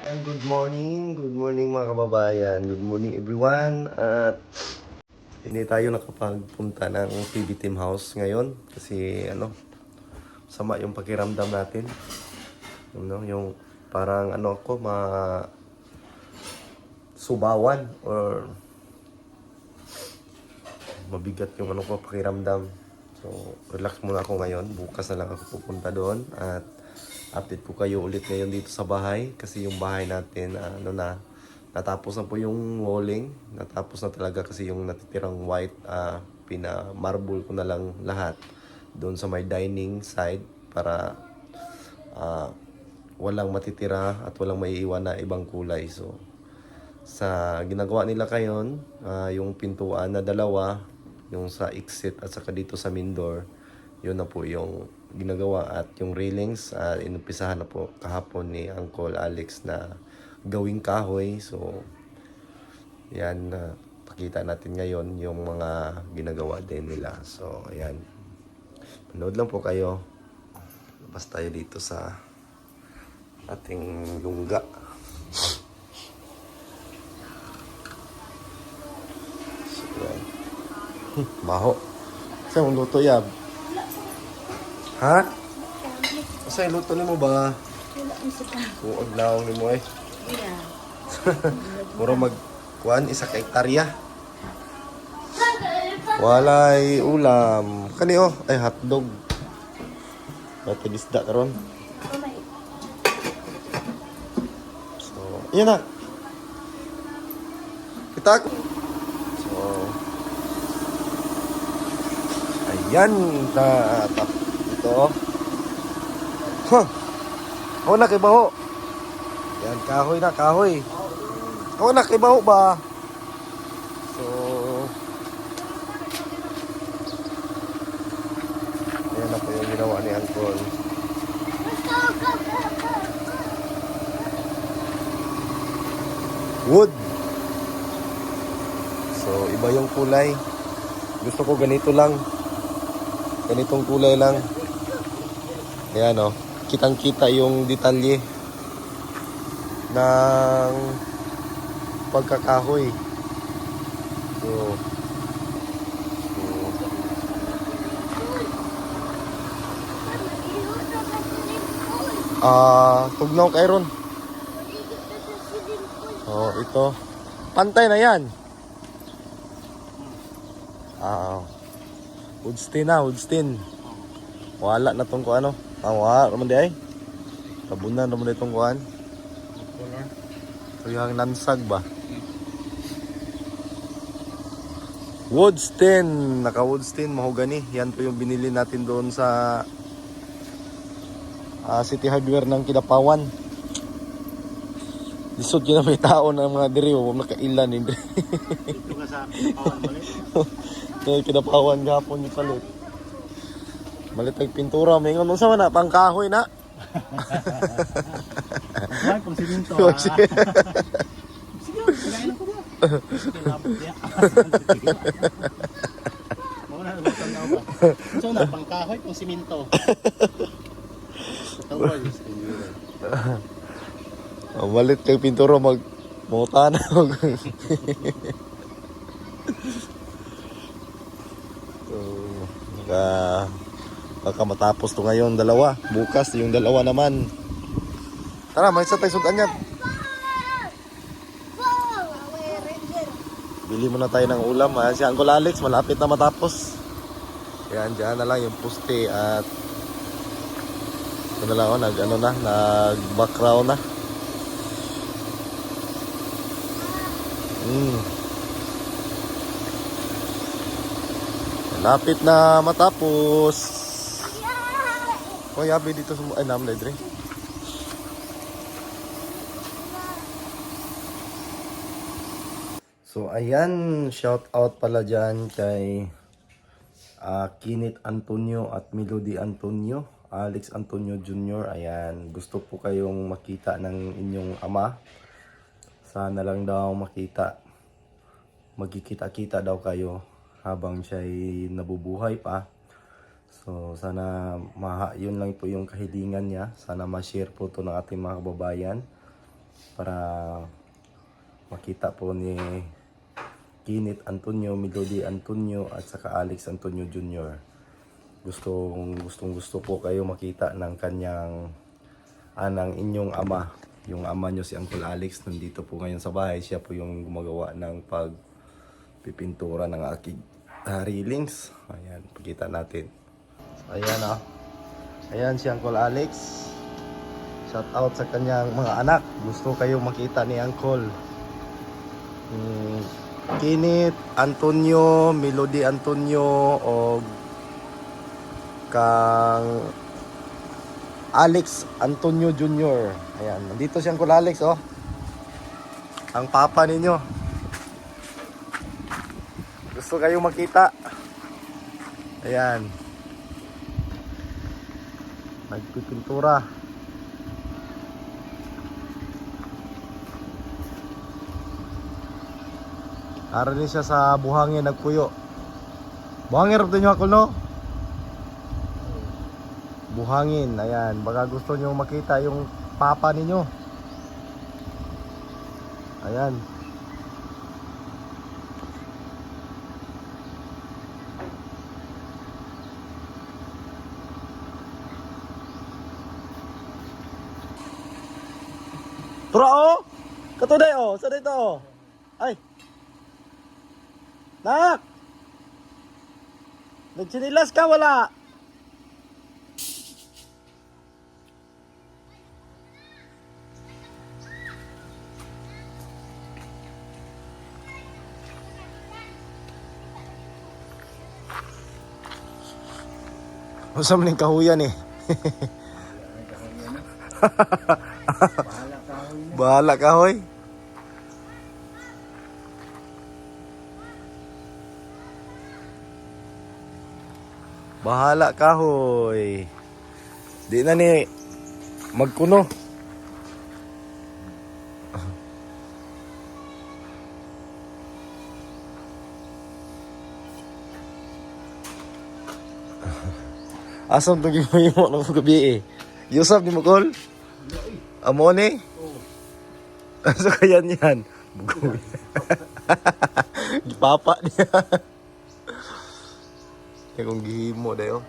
And good morning mga kababayan, good morning everyone. At hindi tayo nakapagpunta ng PB Team House ngayon kasi sama yung pakiramdam natin. Yung parang ako subawan or mabigat yung pakiramdam. So relax muna ako ngayon, bukas na lang ako pupunta doon at update ko kayo ulit ngayon dito sa bahay kasi yung bahay natin natapos na po yung walling, natapos na talaga kasi yung natitirang white, pina-marble ko na lang lahat doon sa may dining side para walang matitira at walang maiiwan na ibang kulay. So sa ginagawa nila kayon, yung pintuan na dalawa, yung sa exit at saka dito sa main door, yun na po yung ginagawa at yung railings, inumpisahan na po kahapon ni Uncle Alex na gawing kahoy. So yan, pakita natin ngayon yung mga ginagawa din nila. So ayan, manood lang po kayo. Labas tayo dito sa ating lungga. So ayan. Maho. Saan luto yab? Ha? Saan luto ni mo ba? Huwag lang ni mo eh. Mura magkuhan, isa ka hektarya. Walay ulam. Kani ay hotdog. Bata isda karon. So, yan na. Kita ko. So, ayan. Ito. Huh. Ako na kay baho. Yan, kahoy na, kahoy. Ako na kay baho ba? So, ayan na po yung ginawa ni Uncle. Wood. So, iba yung kulay. Gusto ko ganito lang. Ganitong kulay lang. Ayan kitang-kita yung detalye ng pagkakahoy. So tugnaw kay ron. Ito. Pantay na yan. Woodstein na, Woodstein. Wala na tong kuano. Wala naman di ay. Tabunan naman itong kuan. Ito yung nansag ba? Woodstein. Naka-Woodstein, mahogany. Yan po yung binili natin doon sa City Hardware ng Kidapawan. Lisod yun na may tao ng mga diri. Huwag nakailan hindi. Ito ka sa Kidapawan palit? Ito Kidapawan gapon yung palit. Malitag pintura. May ngon sa na, pangkahoy na. Ay, pang siminto ha. Sige, kailangan ko ba? Kinabot niya. Muna na butang na ba? So na, pangkahoy, pang siminto. Tawag yung siminto. Malit kay pintura muta na. So, baka matapos to ngayon dalawa. Bukas yung dalawa naman. Tara, may isa tayo sudan yan. Bili muna tayo ng ulam. Ayan si Uncle Alex, malapit na matapos. Ayan, dyan na lang yung puste at ito na lang nag-background na. Malapit na matapos. Yabi dito sa naman dre. So ayan, shout out pala dyan kay Kinit Antonio at Melody Antonio, Alex Antonio Jr. Ayan, gusto po kayong makita ng inyong ama. Sana lang daw magkikita-kita daw kayo habang siya'y nabubuhay pa. So sana yun lang po yung kahilingan niya. Sana ma-share po to ng ating mga kababayan. para makita po ni Kinit Antonio, Melody Antonio at saka Alex Antonio Jr. Gustong gusto po kayo makita ng kanyang ng inyong ama. Yung ama nyo si Uncle Alex nandito po ngayon sa bahay. Siya po yung gumagawa ng pagpipintura ng aking railings. Ayan, pakita natin. So, ayan ayan si Uncle Alex. Shout out sa kanyang mga anak. Gusto kayo makita ni Uncle. Kinit Antonio, Melody Antonio o kang Alex Antonio Jr. Ayan, nandito si Uncle Alex, oh. Ang papa ninyo. Gusto kayo makita. Ayan. Nagpipintura. Ara rin siya sa buhangin nagpuyo. Buhangin rin nyo ako, no? Buhangin, ayan. Baka gusto nyo makita yung papa ninyo. Ayan. Tura, oh! Katuday, oh! Sa dito, oh! Ay! Nak! Nagsinilas ka, wala! Masa maning kahuyan eh. Bahala kahoy. Bahala kahoy. Di na ni magkuno. Asam to gimo ng gabi eh. Yusuf ni mo call? Amo ni? Asa kaya yan? Bugoy. Gipapa niya. Kaya kung gihimo dayo.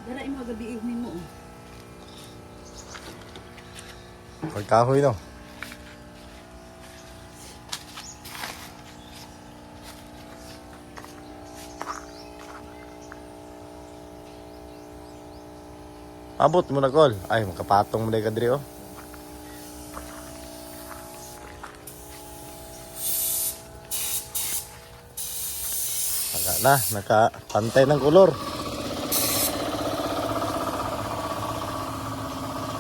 Dala imo gabi evening mo. Pagkahoy no. Abot mo na call. Ay, makapatong mo na yung kadri, oh. Nakapantay ng kulor.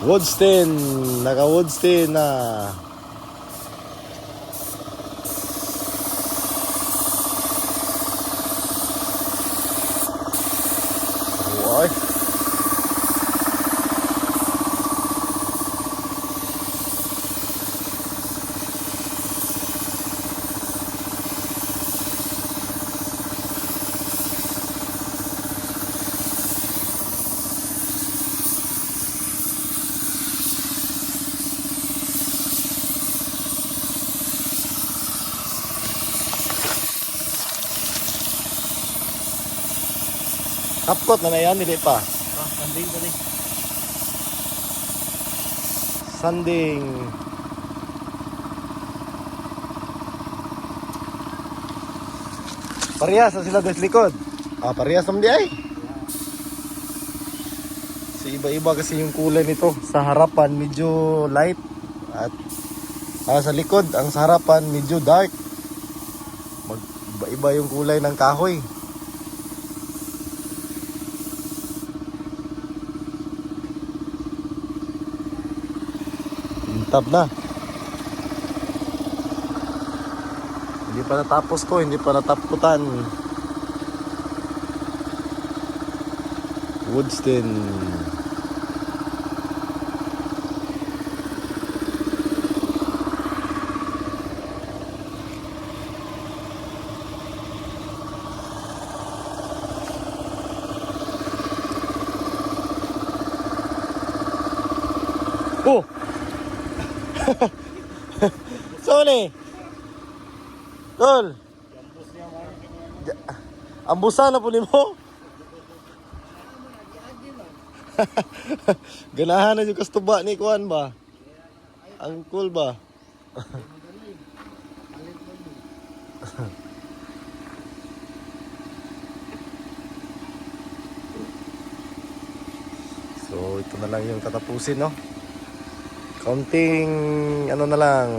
Woodstein. Naka-Woodstein na. Uy. Kapkot na yan, hindi pa. Sanding ko rin. Sanding. Parehas na sila sa likod. Parehas naman di ay. Si iba-iba kasi yung kulay nito. Sa harapan medyo light. At sa likod, ang sa harapan medyo dark. Iba-iba yung kulay ng kahoy. Tab na. Hindi pa natapos ko, hindi pa nataputan. Woodstein. Oh! Sorry! Tol! Ambusan na po ni mo? Ganahan na yung kastuba ni Kuan ba? Ang cool ba? So ito na lang yung tatapusin, no? Kaunting ano na lang.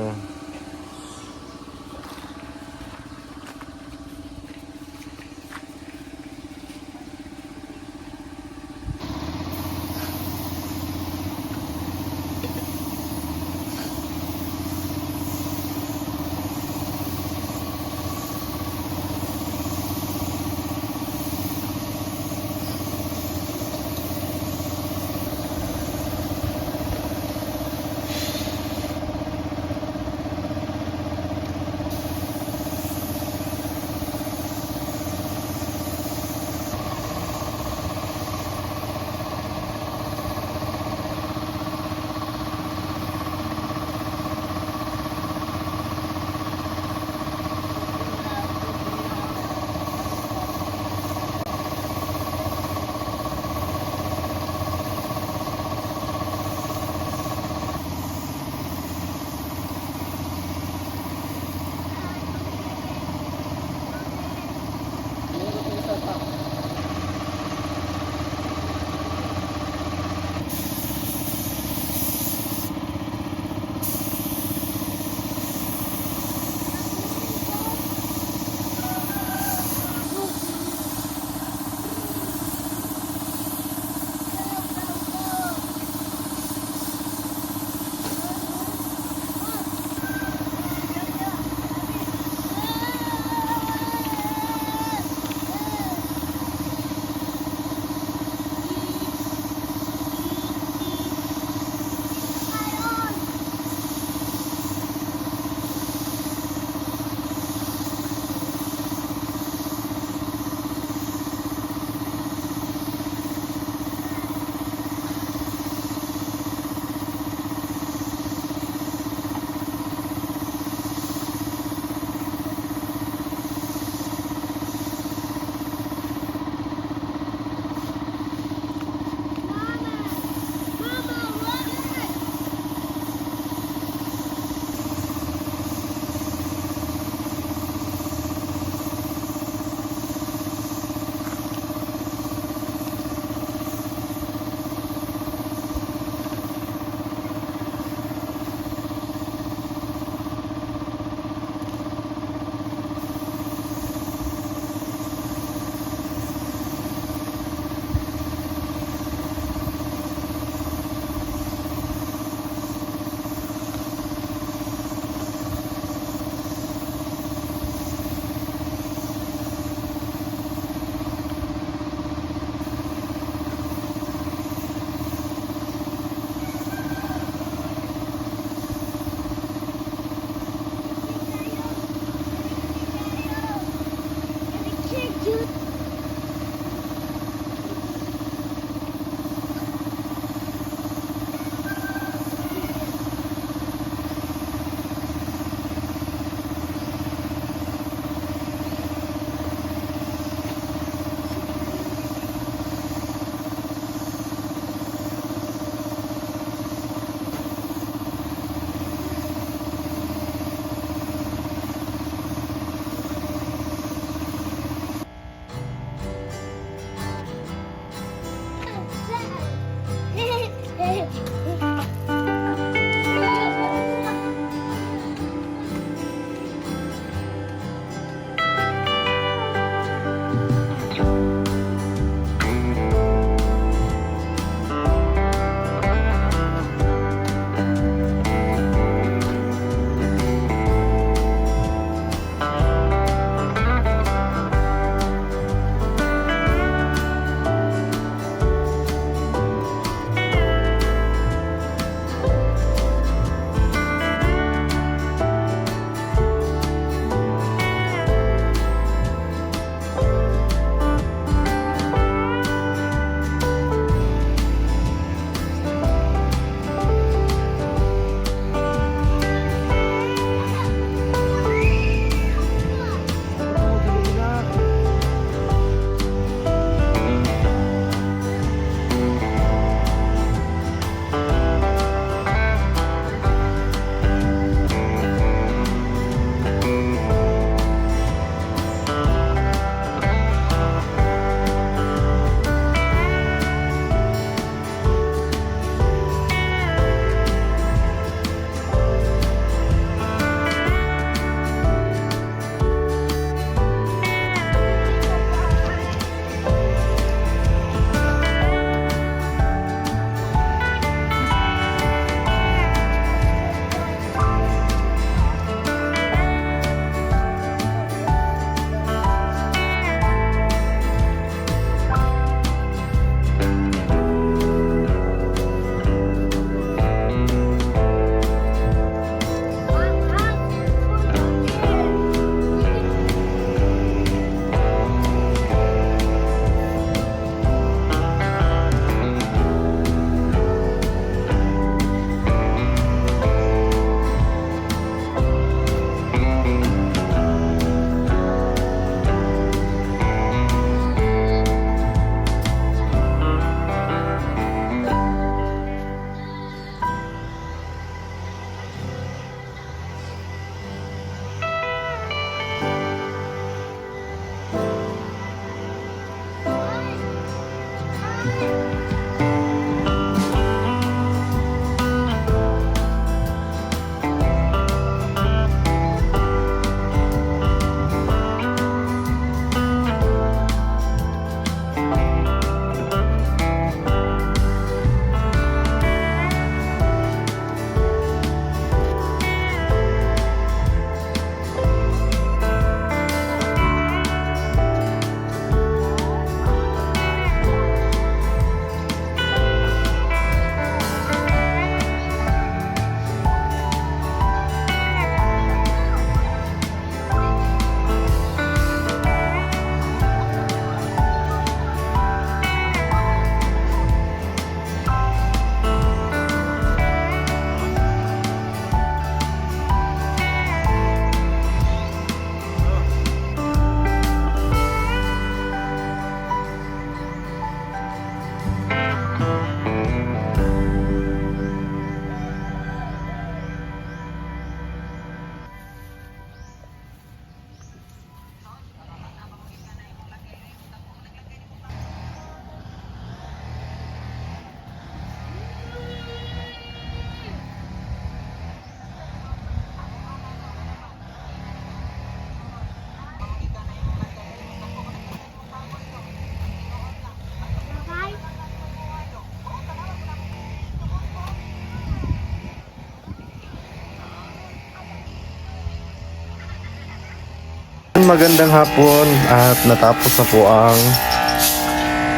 Magandang hapon at natapos na po ang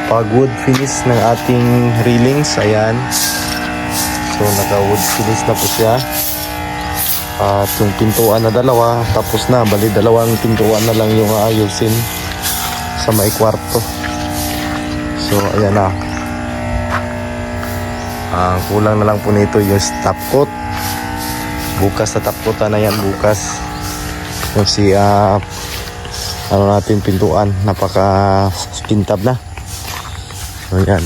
pag-wood finish ng ating railings. Ayan. So naka-wood finish na po siya. At yung pintuan na dalawa tapos na. Bali dalawang pintuan na lang yung aayusin sa may kwarto. So ayan na. Ang kulang na lang po nito yung top coat. Bukas na top coat na yan bukas. Yung si ano natin pintuan, napaka kintab na. So yan,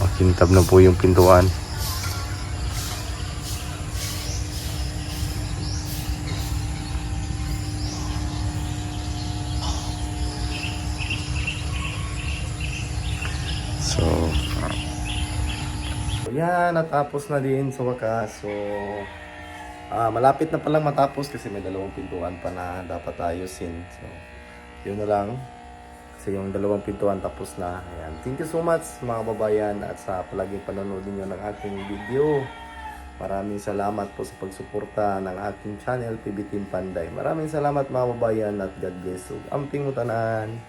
makintab na po yung pintuan. So yan, natapos na din sa wakas. So malapit na palang matapos kasi may dalawang pintuan pa na dapat ayusin. So, yun na lang. Kasi yung dalawang pintuan tapos na. Ayan. Thank you so much mga kababayan at sa palaging panonood niyo ng aking video. Maraming salamat po sa pagsuporta ng aking channel, PB Team Panday. Maraming salamat mga kababayan at God bless you. Amping utanan.